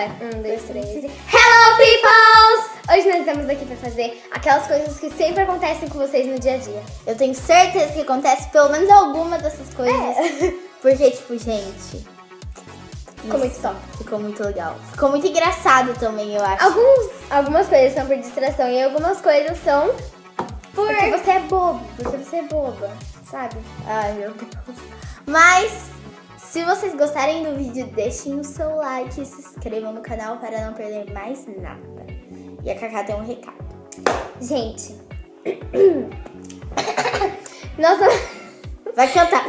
Vai, 1, 2, 3. Hello, peoples! Hoje nós estamos aqui pra fazer aquelas coisas que sempre acontecem com vocês no dia a dia. Eu tenho certeza que acontece pelo menos alguma dessas coisas. Porque, tipo, gente... Ficou muito top. Ficou muito legal. Ficou muito engraçado também, eu acho. Algumas coisas são por distração e algumas coisas são porque você é bobo. Porque você é boba, sabe? Ai, meu Deus. Mas, se vocês gostarem do vídeo, deixem o seu like e se inscrevam no canal para não perder mais nada. E a Cacá tem um recado. Gente, nós vamos... Vai cantar.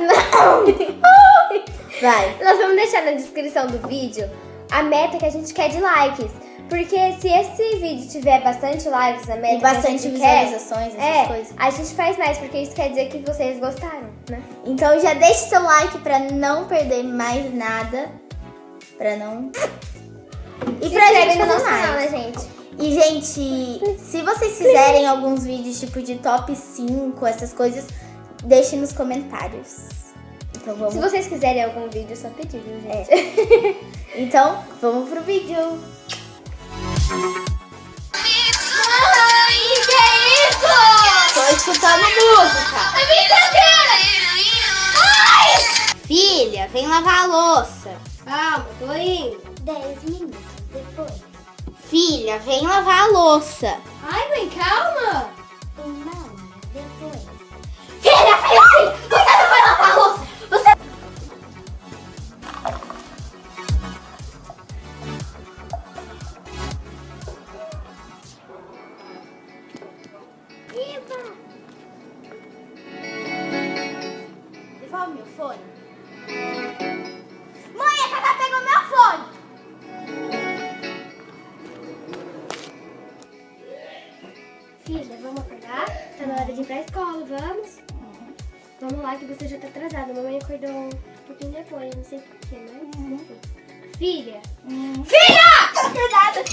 Vai. Nós vamos deixar na descrição do vídeo a meta que a gente quer de likes. Porque se esse vídeo tiver bastante likes, a meta E bastante que a gente quer, visualizações, essas coisas. a gente faz mais, porque isso quer dizer que vocês gostaram, né? Então já deixe seu like pra não perder mais nada. Pra não... E pra gente no fazer nosso mais. canal, né, gente? E, gente, se vocês fizerem alguns vídeos tipo de top 5, essas coisas, deixem nos comentários. Então vamos... Se vocês quiserem algum vídeo, é só pedir, viu, gente? Então, vamos pro vídeo. Ai, que é isso? Tô escutando música. É brincadeira! Filha, vem lavar a louça. Calma, tô indo. 10 minutos depois. Filha, vem lavar a louça. Ai, mãe, calma. 1 hora depois. Filha, você não vai lavar a louça. Você... Devolve meu fone. Mãe, a Cacá pegou meu fone. Filha, vamos acordar? Tá na hora de ir pra escola, vamos? Vamos lá que você já tá atrasada. Mamãe acordou um pouquinho depois, não sei porquê, mas enfim. Filha! Filha! Tô acordada.